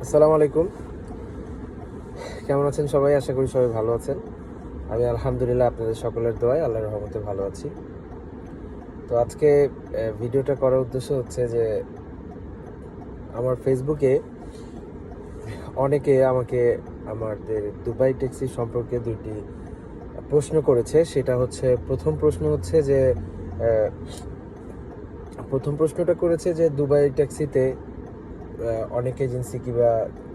আসসালামু আলাইকুম। কেমন আছেন সবাই? আশা করি সবাই ভালো আছেন। আমি আলহামদুলিল্লাহ আপনাদের সকলের দোয়ায় আল্লাহর রহমতে ভালো আছি। তো আজকে ভিডিওটা করার উদ্দেশ্য হচ্ছে যে আমার ফেসবুকে অনেকে আমাকে আমাদের দুবাই ট্যাক্সি সম্পর্কে দুইটি প্রশ্ন করেছে। সেটা হচ্ছে প্রথম প্রশ্নটা করেছে যে দুবাই ট্যাক্সিতে অনেক এজেন্সি কিংবা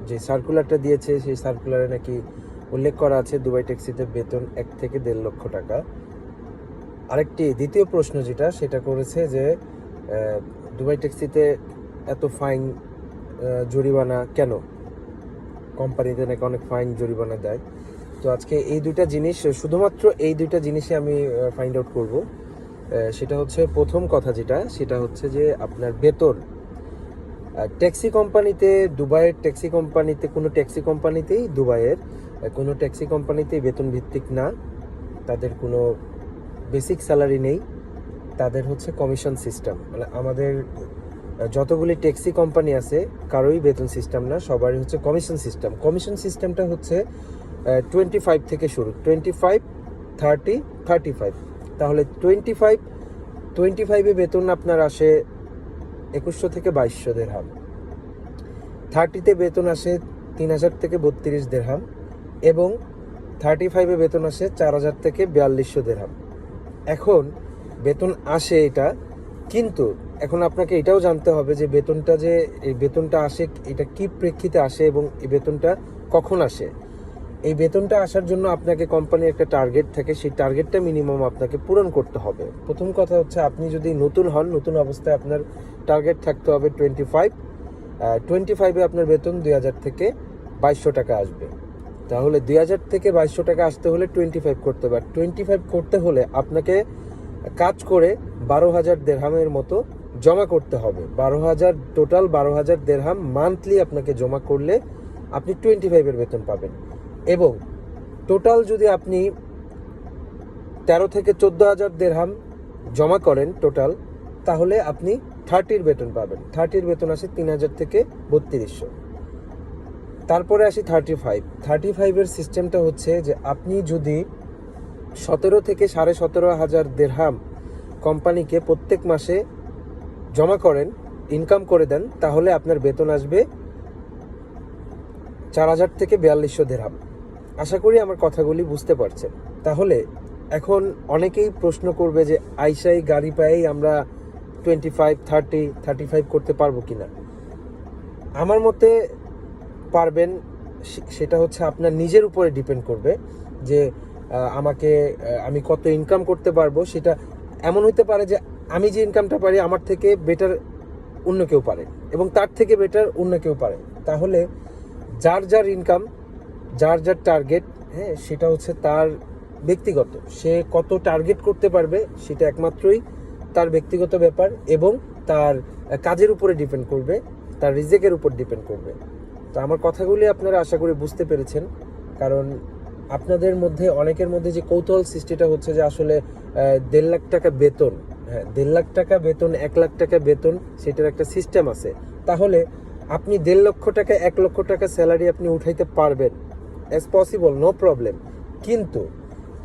যে সার্কুলারটা দিয়েছে সেই সার্কুলারে নাকি উল্লেখ করা আছে দুবাই ট্যাক্সিতে বেতন 1 থেকে 1.5 লক্ষ টাকা। আরেকটি দ্বিতীয় প্রশ্ন সেটা করেছে যে দুবাই ট্যাক্সিতে এত ফাইন জরিমানা কেন? কোম্পানিতে নাকি অনেক ফাইন জরিমানা দেয়। তো আজকে শুধুমাত্র এই দুইটা জিনিসে আমি ফাইন্ড আউট করব। সেটা হচ্ছে প্রথম কথা সেটা হচ্ছে যে আপনার বেতন ট্যাক্সি কোম্পানিতে, দুবাইয়ের ট্যাক্সি কোম্পানিতে, কোনো ট্যাক্সি কোম্পানিতেই বেতন ভিত্তিক না। তাদের কোনো বেসিক স্যালারি নেই, তাদের হচ্ছে কমিশন সিস্টেম। মানে আমাদের যতগুলি ট্যাক্সি কোম্পানি আছে কারোই বেতন সিস্টেম না, সবারই হচ্ছে কমিশন সিস্টেম। কমিশন সিস্টেমটা হচ্ছে 25 থেকে শুরু, 25, 30, 35। তাহলে 25-এ বেতন আপনার আসে 2100 থেকে 2200 দিরহাম। 30-তে বেতন আসে 3000 থেকে 32 দিরহাম এবং 35-এ বেতন আসে 4000 থেকে 4200 দিরহাম। এখন বেতন আসে এটা, কিন্তু এখন আপনাকে এটাও জানতে হবে যে এই বেতনটা আসে এটা কি প্রেক্ষিতে আসে এবং এই বেতনটা কখন আসে। এই বেতনটা আসার জন্য আপনাকে কোম্পানির একটা টার্গেট থাকে, সেই টার্গেটটা মিনিমাম আপনাকে পূরণ করতে হবে। প্রথম কথা হচ্ছে আপনি যদি নতুন হন, নতুন অবস্থায় আপনার টার্গেট থাকতে হবে 25। আপনার বেতন 2000 থেকে 2200 টাকা আসবে। তাহলে 2000 থেকে 2200 টাকা আসতে হলে 25 করতে হবে। 25 করতে হলে আপনাকে কাজ করে 12,000 দিরহামের মতো জমা করতে হবে। 12,000 টোটাল, 12,000 দিরহাম মান্থলি আপনাকে জমা করলে আপনি 25-এর বেতন পাবেন। এবং টোটাল যদি আপনি 13 থেকে 14,000 দিরহাম জমা করেন টোটাল, তাহলে আপনি 30-র বেতন পাবেন। 30-র বেতন আসে 3000 থেকে 3200। তারপরে আসি 35-এর সিস্টেমটা হচ্ছে যে আপনি যদি 17 থেকে 17,500 দিরহাম কোম্পানিকে প্রত্যেক মাসে জমা করেন, ইনকাম করে দেন, তাহলে আপনার বেতন আসবে 4000 থেকে 4200 দিরহাম। আশা করি আমার কথাগুলি বুঝতে পারছেন। তাহলে এখন অনেকেই প্রশ্ন করবে যে আইসাই গাড়ি পায়েই আমরা 25, 30, 35 করতে পারবো কিনা। আমার মতে পারবেন। সেটা হচ্ছে আপনার নিজের উপরে ডিপেন্ড করবে যে আমি কত ইনকাম করতে পারবো। সেটা এমন হইতে পারে যে আমি যে ইনকামটা পারি আমার থেকে বেটার অন্য কেউ পারে এবং তার থেকে বেটার অন্য কেউ পারে। তাহলে যার ইনকাম, যার টার্গেট, হ্যাঁ, সেটা হচ্ছে তার ব্যক্তিগত। সে কত টার্গেট করতে পারবে সেটা একমাত্রই তার ব্যক্তিগত ব্যাপার এবং তার কাজের উপরে ডিপেন্ড করবে, তার রিজেকের উপর ডিপেন্ড করবে। তো আমার কথাগুলি আপনারা আশা করি বুঝতে পেরেছেন। কারণ আপনাদের মধ্যে অনেকের মধ্যে যে কৌতূহল সৃষ্টিটা হচ্ছে যে আসলে 1.5 লাখ টাকা বেতন, হ্যাঁ, 1.5 লাখ টাকা বেতন, 1 লাখ টাকা বেতন, সেটার একটা সিস্টেম আছে। তাহলে আপনি 1.5 লক্ষ টাকা, 1 লক্ষ টাকা স্যালারি আপনি উঠাইতে পারবেন, অ্যাজ পসিবল, নো প্রবলেম। কিন্তু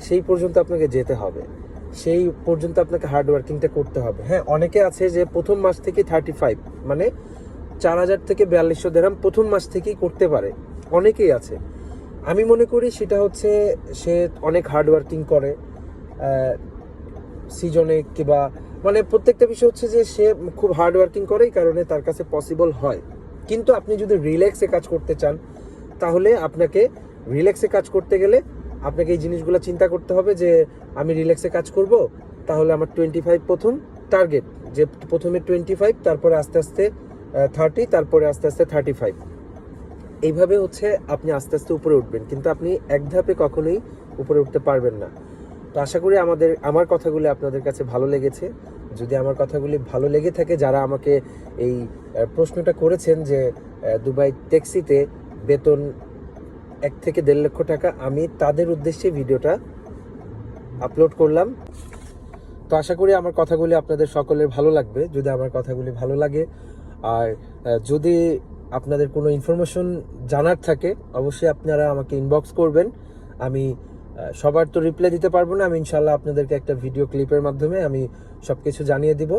সেই পর্যন্ত আপনাকে যেতে হবে, সেই পর্যন্ত আপনাকে হার্ড ওয়ার্কিংটা করতে হবে। হ্যাঁ, অনেকে আছে যে প্রথম মাস থেকে 35 মানে 4000 থেকে 4200 দিরহাম প্রথম মাস থেকেই করতে পারে, অনেকেই আছে। আমি মনে করি সেটা হচ্ছে সে অনেক হার্ড ওয়ার্কিং করে সিজনে, কিংবা মানে প্রত্যেকটা বিষয় হচ্ছে যে সে খুব হার্ড ওয়ার্কিং করে, এই কারণে তার কাছে পসিবল হয়। কিন্তু আপনি যদি রিল্যাক্সে কাজ করতে চান, তাহলে আপনাকে রিল্যাক্সে কাজ করতে গেলে আপনাকে এই জিনিসগুলো চিন্তা করতে হবে যে আমি রিল্যাক্সে কাজ করব, তাহলে আমার 25 প্রথম টার্গেট, যে প্রথমে 25, তারপরে আস্তে আস্তে 30, তারপরে আস্তে আস্তে 35। এইভাবে হচ্ছে আপনি আস্তে আস্তে উপরে উঠবেন, কিন্তু আপনি এক ধাপে কখনোই উপরে উঠতে পারবেন না। তো আশা করি আমার কথাগুলি আপনাদের কাছে ভালো লেগেছে। যদি আমার কথাগুলি ভালো লেগে থাকে, যারা আমাকে এই প্রশ্নটা করেছেন যে দুবাই ট্যাক্সিতে বেতন 1 থেকে 1.5 লক্ষ টাকা, আমি তাদের উদ্দেশ্যে ভিডিওটা আপলোড করলাম। তো আশা করি আমার কথাগুলি আপনাদের সকলের ভালো লাগবে। যদি আমার কথাগুলি ভালো লাগে আর যদি আপনাদের কোনো ইনফরমেশন জানার থাকে অবশ্যই আপনারা আমাকে ইনবক্স করবেন। আমি সবার তো রিপ্লাই দিতে পারবো না, আমি ইনশাল্লাহ আপনাদেরকে একটা ভিডিও ক্লিপের মাধ্যমে আমি সবকিছু জানিয়ে দিব।